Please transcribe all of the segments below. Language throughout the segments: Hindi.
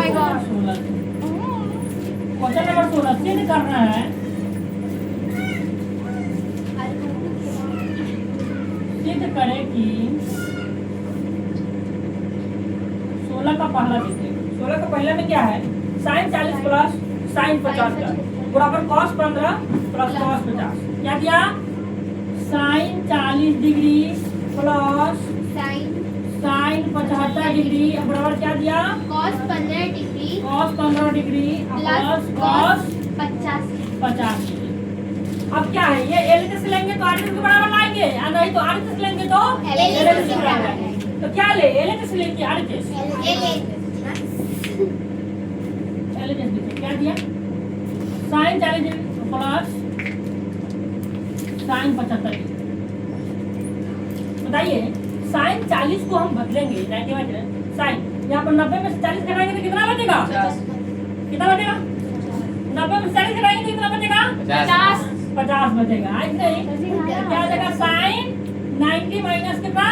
my God. 16 क्वेश्चन नंबर 16 सिद्ध करना है सिद्ध करें कि 16 का पहला देखिए 16 का पहला में क्या है साइन 40 प्लस साइन 50 का बराबर cos 15 प्लस cos 50 क्या दिया sine 40 degree plus sine 75 degree बराबर क्या दिया cos 15 degree cos 15 degree plus cos 50 degree. अब क्या है ये एलएचएस लेंगे तो आरएचएस के बराबर लाएंगे या नहीं तो आरएचएस लेंगे तो एलएचएस के बराबर लाएंगे। तो क्या ले एलएचएस लेंगे आरएचएस एलएचएस क्या दिया sine 40 degree plus sine 75 degree. बताइए साइन 40 को हम बदलेंगे साइन यहाँ पर 90 में से 40 घटाएंगे तो कितना बचेगा कितना बचेगा 90 में से 40 घटाएंगे तो कितना बचेगा 50 बचेगा आज नहीं क्या हो जाएगा साइन 90 माइनस कितना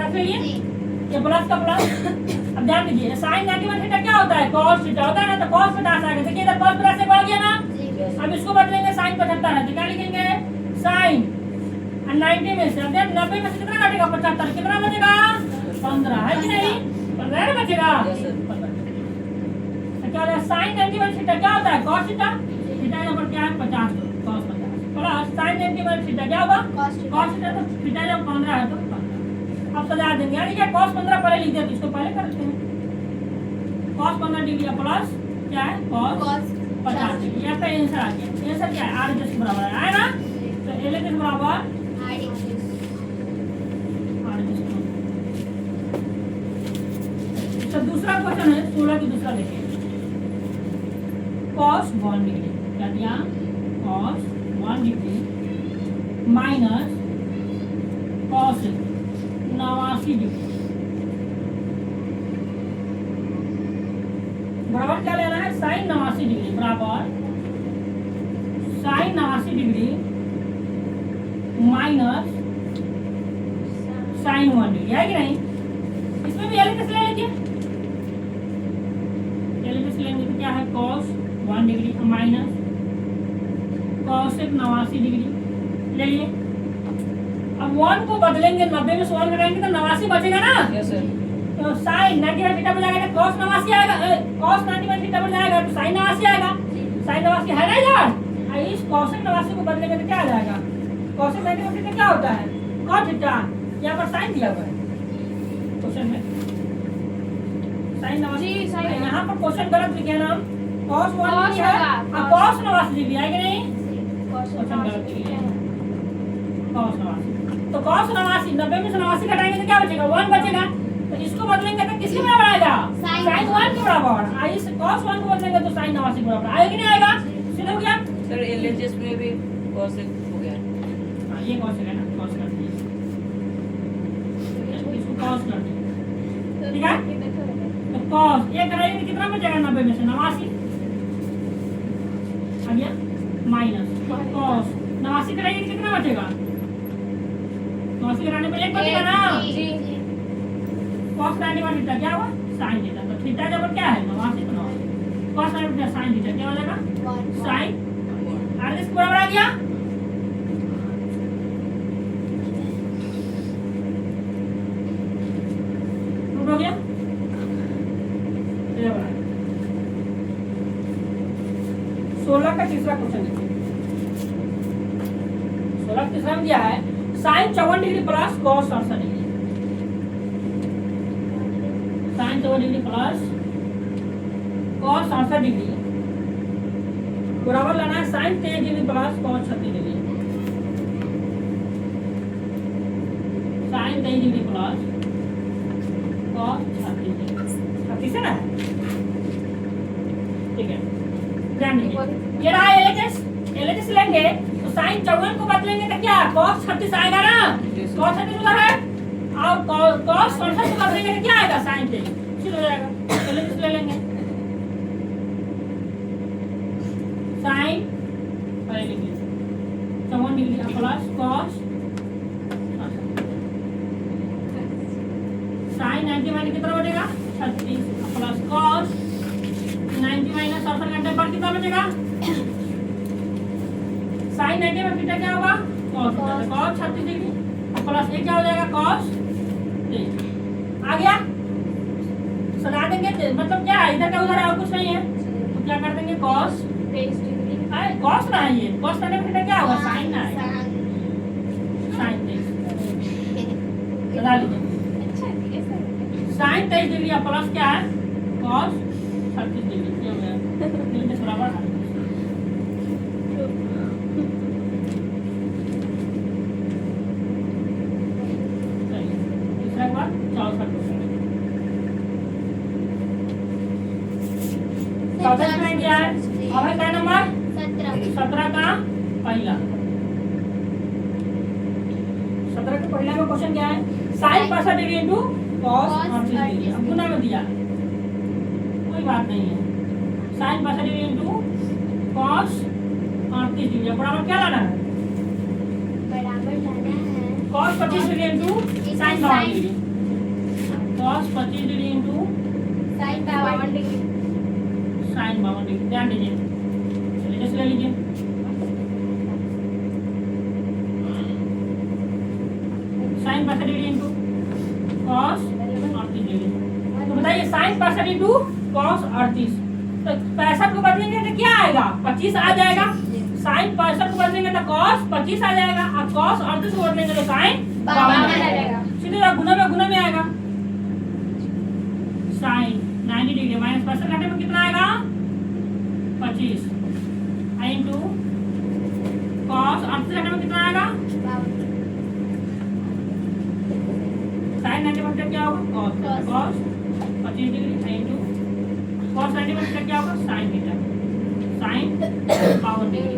50 ये प्लस का प्लस। अब ध्यान दीजिए साइन 90 माइनस थीटा क्या होता है cos थीटा होता है ना तो cos 50 आ गया देखिए इधर cos 50 से बढ़ गया ना अब इसको बदलेंगे साइन 75 है तो क्या लिखेंगे साइन 90 में से अब 90 में से कितना घटेगा 75 कितना बचेगा 15 है कि नहीं 15 ना बचेगा तो क्या होगा साइन 90 में थीटा क्या होता है cos थीटा थीटा यहाँ पर क्या है 50 cos 50 प्लस साइन 90 में थीटा क्या होगा cos थीटा तो थीटा जब 15 है तो 15 अब सजा देंगे यानी क्या cos 15 पहले लिख दिया तो इसको पहले कर देते हैं cos 15 डिग्री प्लस क्या है cos 50 डिग्री यहाँ पे आंसर आ गया आंसर क्या है आर के बराबर है ना तो एल के बराबर तो दूसरा क्वेश्चन है 16 की दूसरा देखिए cos 1 डिग्री क्या दिया cos 1 degree minus cos 89 degree बराबर क्या लेना है साइन 89 डिग्री बराबर sine 89 degree minus sine 1 degree है कि नहीं इसमें भी एलएचएस ले लीजिए एलएचएस लेंगे तो क्या है cos 1 degree minus cos 89 degree ले लिए। अब 1 को बदलेंगे 90 में से 1 घटाएंगे तो 89 बचेगा ना यस सर तो साइन 90 थीटा बन जाएगा cos 89 आएगा cos 90 थीटा बन जाएगा तो साइन 89 आएगा साइन 89 है ना इधर इस cos 89 को बदलेंगे तो क्या आ जाएगा cos 90 थीटा क्या होता है cos थीटा यहाँ पर साइन दिया हुआ है क्वेश्चन में साइन 89 यहाँ पर क्वेश्चन गलत लिखे ना cos 1 डिग्री है अब cos 89 डिग्री है कि नहीं क्वेश्चन गलत लिखे हैं cos 89 तो cos 89 90 में से 89 घटाएंगे तो क्या बचेगा 1 बचेगा तो इसको बदलेंगे तो किसके बराबर आएगा sin 1 के बराबर आई इस cos 1 को बदलेंगे तो sin 89 के बराबर आएगा कि नहीं आएगा सीधा हो गया सर एलएचएस में भी cos हो गया हां ये cos है ना cos कर दिए इसको cos कर दिए ठीक है तो cos ये करेंगे तो कितना बचेगा 90 में से 89 आ गया माइनस cos 89 करेंगे तो कितना बचेगा 89 कराने पे 1 बचेगा ना जी cos 90 थीटा क्या हुआ sin थीटा तो थीटा जब क्या है 89 तो 89 cos 90 sin थीटा क्या हो जाएगा sin और इसके बराबर आ गया प्रूव हो गया ये बराबर 16 का तीसरा क्वेश्चन देखिए 16 का तीसरा में दिया है sin 54 degree plus cos 68 degree sin 54 degree plus cos 68 degree बराबर लेना है sin 23 degree plus cos 36 degree sin 23 degree plus cos 36 degree है ना ठीक है ध्यान दीजिए ये रहा एलएचएस लेंगे तो sin 54 को बदलेंगे तो क्या cos 36 आएगा ना cos 36 उधर है और cos 68 को बदलेंगे तो क्या आएगा sin 23 हो जाएगा एलएचएस ले लेंगे sin पहले लिखिए 54 degree plus cos sine 90 minus कितना बचेगा 36 प्लस कॉस 90 माइनस 67 घंटे पर कितना बचेगा साइन 90 में थीटा क्या होगा कॉस 36 डिग्री प्लस ये क्या हो जाएगा कॉस आ गया। सजा देंगे मतलब क्या है इधर का उधर और कुछ नहीं है तो क्या कर देंगे कॉस कॉस ना है ये कॉस करने में थीटा क्या होगा साइन ना है साइन 23 सजा लीजिए साइन 23 डिग्री या प्लस क्या है कॉस 36 डिग्री क्या हो गया 3 बराबर तीसरा बार 64 चौथा में क्या है अब है क्या नंबर 17 का पहला 17 के पहला में क्वेश्चन क्या है sine 65 degree into cos 38 degree अब गुना में दिया कोई बात नहीं है sine 65 degree into cos 38 degree बराबर क्या लाना है cos 25 degree into sine 52 degree cos 25 degree into sine 52 degree sine 52 degree ध्यान दीजिए चलिए जैसे ले लीजिए sine 65 degree into cos 38 degree तो बताइए साइन 65 इनटू कॉस 38 तो 65 को बदलेंगे तो क्या आएगा 25 आ जाएगा साइन 65 को बदलेंगे तो कॉस 25 आ जाएगा और कॉस 38 को बदलेंगे तो साइन 52 आ जाएगा सीधे गुना में आएगा साइन 90 डिग्री माइनस 65 घंटे में कितना आएगा 25 इनटू कॉस 38 घंटे में कितना आएगा साइन 90 घंटे क्या होगा कॉस 25 डिग्री इनटू कॉस 90 घंटे क्या होगा साइन थीटा साइन 52 डिग्री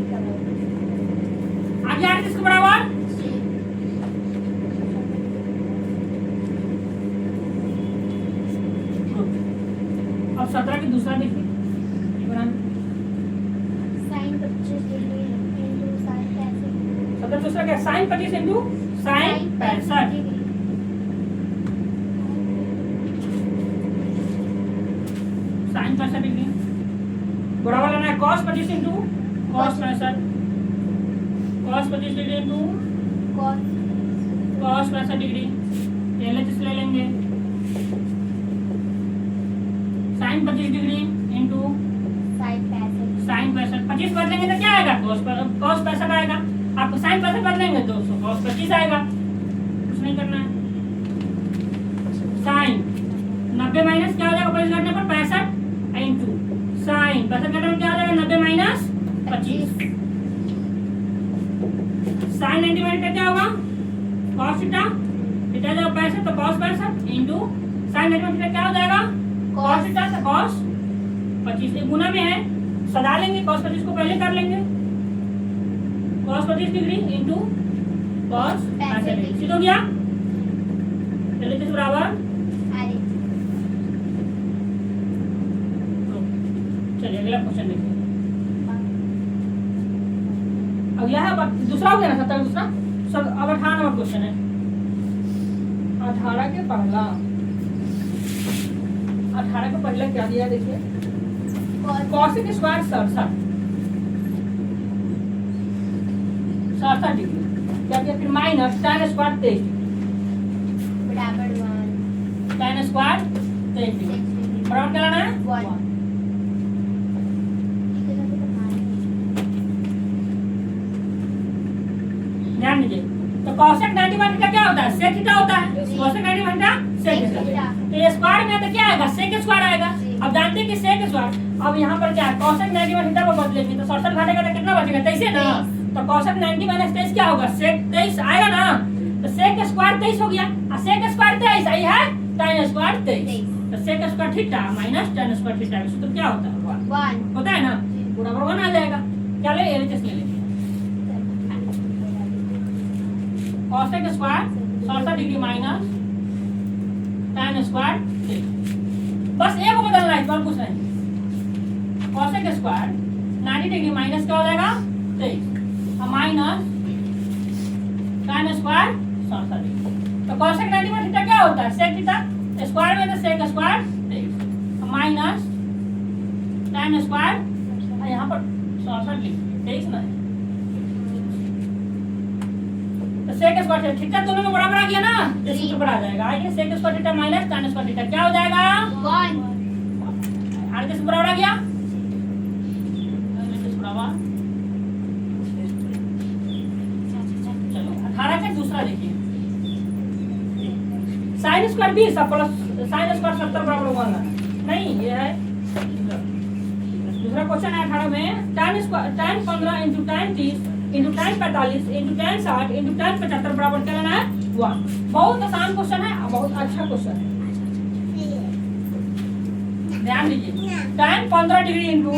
आगे आ रहे किसके बराबर अब 17 की दूसरा देखिए साइन 25 डिग्री इनटू साइन 65 17 दूसरा क्या sine 25 into sine 65 sine 65 degree बराबर लेना है cos 25 into cos 65 cos 25 degree into cos 65 degree LHS ले लेंगे साइन 25 डिग्री इनटू साइन 65 25 बदलेंगे तो क्या आएगा cos 65 आएगा आपको साइन 65 बदलेंगे तो cos 25 आएगा कुछ नहीं करना है साइन 90 माइनस क्या हो जाएगा 25 घंटे पर 65 इनटू साइन 65 घंटे में क्या हो जाएगा 90 माइनस 25 साइन 90 माइनस क्या होगा cos थीटा थीटा जब 65 तो cos 65 इनटू साइन 90 थीटा क्या हो जाएगा cos थीटा तो cos 25 ये गुना में है सदा लेंगे cos 25 को पहले कर लेंगे cos 25 degree into cos 65 degree सीधा हो गया चलिए किस बराबर चलिए अगला क्वेश्चन देखिए अगला है दूसरा हो गया ना 17 दूसरा सब अब 18 नंबर क्वेश्चन है 18 के पहला 18 का पहला क्या दिया देखिए कॉसिक स्क्वायर 67 डिग्री क्या किया फिर माइनस tan स्क्वायर 23 बराबर 1 tan स्क्वायर 23 डिग्री बराबर क्या लाना है 1 ध्यान दीजिए तो cosec 90 माइनस का क्या होता है sec थीटा होता है cosec 90 माइनस का sec थीटा तो ये स्क्वायर में तो क्या आएगा sec स्क्वायर आएगा अब जानते हैं कि sec स्क्वायर अब यहाँ पर क्या है cosec 90 माइनस थीटा को बदलेंगे तो 67 घटाएगा तो कितना बचेगा 23 है ना तो cosec 90 माइनस 23 क्या होगा sec 23 आएगा ना तो sec स्क्वायर 23 हो गया और sec स्क्वायर 23 आई है tan स्क्वायर 23 तो sec square theta minus tan square theta तो क्या होता है 1 होता है ना बराबर 1 आ जाएगा क्या ले LHS ले लेंगे cosec square 67 degree minus tan square 3 बस एक को बदलना है और कुछ नहीं cosec स्क्वायर 90 डिग्री माइनस क्या हो जाएगा 23 और माइनस tan स्क्वायर 67 डिग्री तो cosec 90 में थीटा क्या होता है sec थीटा स्क्वायर में तो sec square minus tan square यहाँ पर 23 ना है तो सेक स्क्वायर थीटा दोनों में बराबर आ गया ना, तो सूत्र पर आ जाएगा। आइए sec square theta minus tan square theta क्या हो जाएगा 1 आगे से बराबर आ गया। चलो 18 का दूसरा देखिए sine square 20 plus sine square 70 बराबर 1 नहीं, ये है दूसरा क्वेश्चन है 18 में tan 15 into tan 30 into tan 45 into tan 60 into tan 75 बराबर क्या लेना है 1। बहुत आसान क्वेश्चन है, बहुत अच्छा क्वेश्चन है, ध्यान दीजिए। tan 15 degree into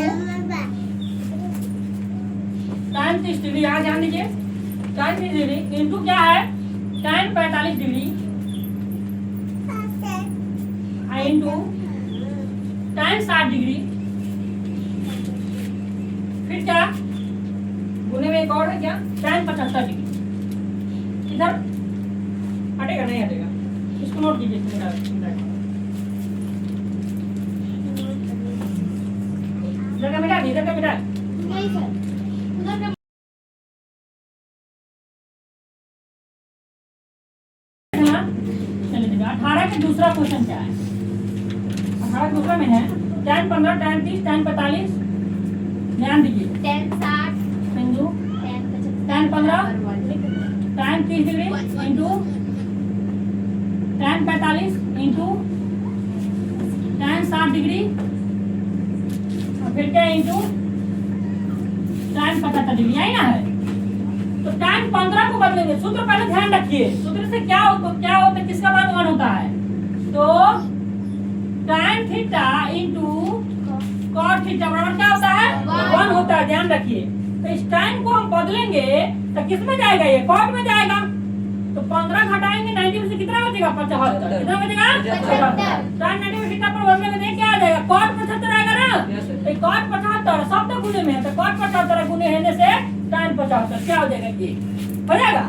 tan 30 degree, यहाँ ध्यान दीजिए tan 30 डिग्री इंटू क्या है tan 45 degree into tan 60 degree, फिर क्या गुने में एक और है क्या tan 75 डिग्री। इधर हटेगा नहीं हटेगा, इसको नोट कीजिए जगह मिटा दी, जगह मिटा नहीं सर उधर का 18 का दूसरा क्वेश्चन क्या है 18 दूसरा में है tan 15 tan 30 tan 45, ध्यान दीजिए tan 60 into tan 15 tan 30 degree into tan 45 into tan 60 degree और फिर क्या इंटू tan 75 डिग्री, यही ना है। तो tan 15 को बदलेंगे, सूत्र पहले ध्यान रखिए, सूत्र से क्या होता है किसका मान 1 होता है, तो tan theta into cot theta बराबर क्या होता है 1 होता है, ध्यान रखिए। तो इस tan को हम बदलेंगे तो किस में जाएगा, ये cot में जाएगा। तो 15 घटाएंगे 90 में से कितना बचेगा 75, कितना बचेगा 75। tan 90 में थीटा पर बदलेंगे तो क्या आ जाएगा cot 75 आएगा ना, तो cot 75 सब तो गुने में है, तो cot 75 गुने होने से tan 75 क्या हो जाएगा ये हो जाएगा।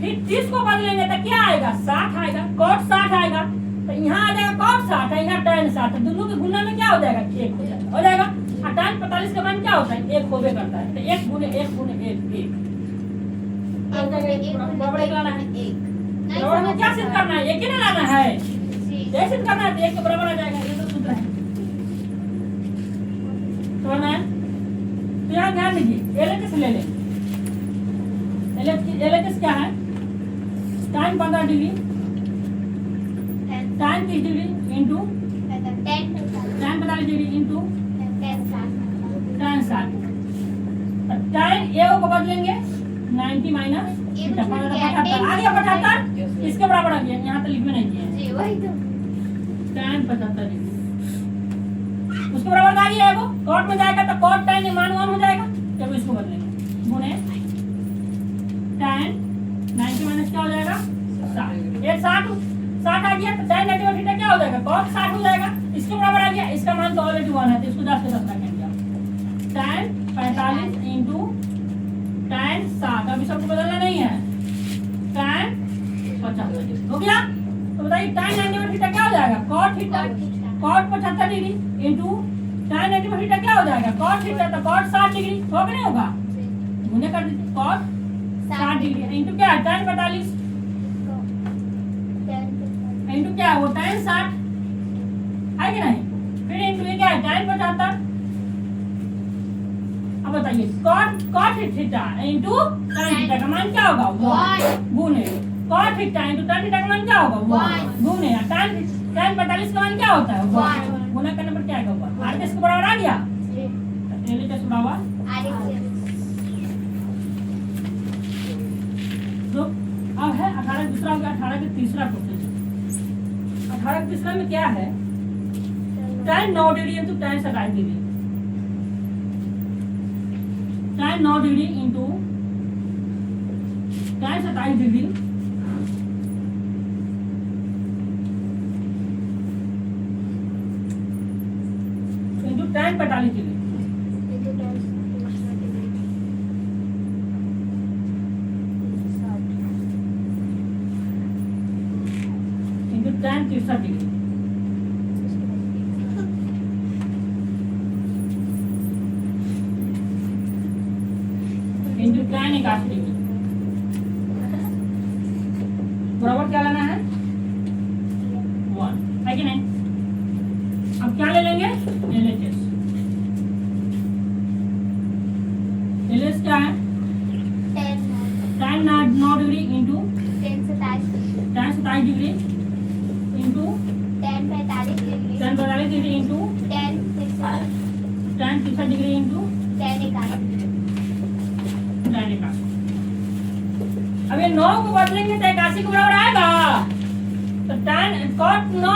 फिर 30 को बदलेंगे तो क्या आएगा 60 आएगा, cot 60 आएगा, तो यहाँ आ जाएगा cot 60 है, यहाँ tan 60 है, दोनों के गुना में क्या हो जाएगा 1 हो जाएगा। और tan 45 का मान क्या होता है 1 होबे करता है, तो 1 गुने 1 गुने 1 बराबर लाना है। बराबर में क्या सिद्ध करना है, एक ही ना लाना है, ये सिद्ध करना है तो 1 के बराबर आ जाएगा, ये तो सूत्र है तो ना। तो यहाँ ध्यान दीजिए LHS ले लें, LHS क्या है tan 15 degree tan 30 degree into tan 45 degree into tan 60, tan ए को बदलेंगे 90 माइनस 75 आ गया 75, इसके बराबर आ गया, यहाँ तो लिख में नहीं किया जी वही तो tan 75 डिग्री उसके बराबर आ गया है, वो cot में जाएगा तो cot tan मान 1 हो जाएगा, जब इसको बदलेंगे गुने tan 90 माइनस क्या हो जाएगा 60, एक 60 आ गया, तो tan 90 में थीटा क्या हो जाएगा cot 60 हो जाएगा, इसके बराबर आ गया, इसका मान तो ऑलरेडी 1 है तो इसको 10 से 10 रखेंगे tan 45 इंटू tan 60, अभी सबको बदलना नहीं है tan 75 हो गया। तो बताइए tan 90 में थीटा क्या हो जाएगा cot 75 डिग्री इंटू tan 90 में थीटा क्या हो जाएगा cot थीटा, तो cot 60 डिग्री होगा नहीं होगा, गुने कर दीजिए cot 60 डिग्री इंटू क्या है tan 45 इंटू क्या है वो tan 60 है कि नहीं, फिर इंटू ये क्या है tan 75। अब बताइए cot theta into tan theta का मान क्या होगा 1 गुने cot theta into tan theta का मान क्या होगा 1 गुने tan 45 का मान क्या होता है 1 गुना करने पर क्या आएगा 1, आर इसके बराबर आ गया, LHS बराबर तो अब है 18 दूसरा हो गया। 18 के तीसरा क्वेश्चन, 18 के तीसरा में क्या है tan 9 degree into tan 27 degree, tan 9 degree into tan 27 degree into tan 45 degree into tan 63 degree 81 degree. बराबर क्या लेना है 1 है कि नहीं। अब क्या ले लेंगे LHS। LHS क्या है 10 tan 9 degree into 10 27 degree into 10 45 degree 10 45 degree into 10 60 tan 60 degree into 10 81 tan 81। अब ये 9 को बदलेंगे तो 81 के बराबर आएगा। तो tan cot 9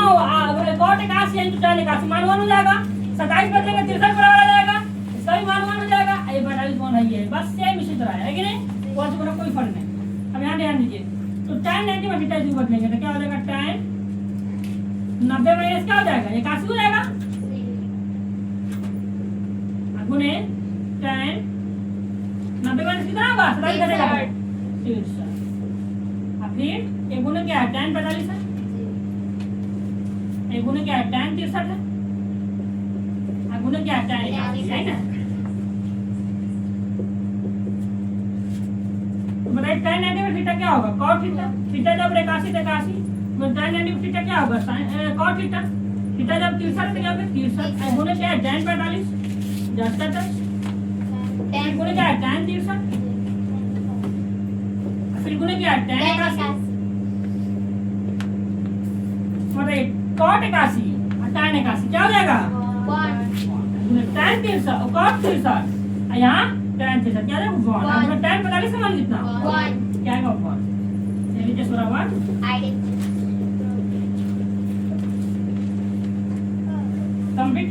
cot 81 into tan 81 मान 1 हो जाएगा। 27 बदलेंगे 63 बराबर आ जाएगा, इसका भी मान 1 हो जाएगा। ये 42 मान है, ये बस सेम इसी तरह है कि नहीं, कोई से कोई फर्क नहीं। अब यहाँ ध्यान दीजिए, तो tan 90 में 27 को बदलेंगे तो क्या हो जाएगा tan 90 माइनस क्या हो जाएगा 81 हो जाएगा गुने tan 90 माइनस कितना होगा 27 घटेगा 63। अब फिर एक गुने क्या है tan 45 है, एक गुने क्या है tan 63 है, अब गुने क्या है tan 81 है ना। तो बताइए tan 90 में थीटा क्या होगा cot थीटा। थीटा जब 81 तो 81 तो tan 90 में थीटा क्या होगा cot थीटा। थीटा जब 63 तो क्या होगा 63। अब गुने क्या है tan 45 जस्ता था, फिर गुने क्या है tan 63, फिर गुने क्या है tan 81। मतलब cot 81 और tan 81 क्या हो जाएगा tan 63 और cot 63 और यहाँ tan 63 क्या हो जाएगा 1। अब tan 45 का मान कितना क्या है 1। चलिए जस्ट बराबर कंप्लीट।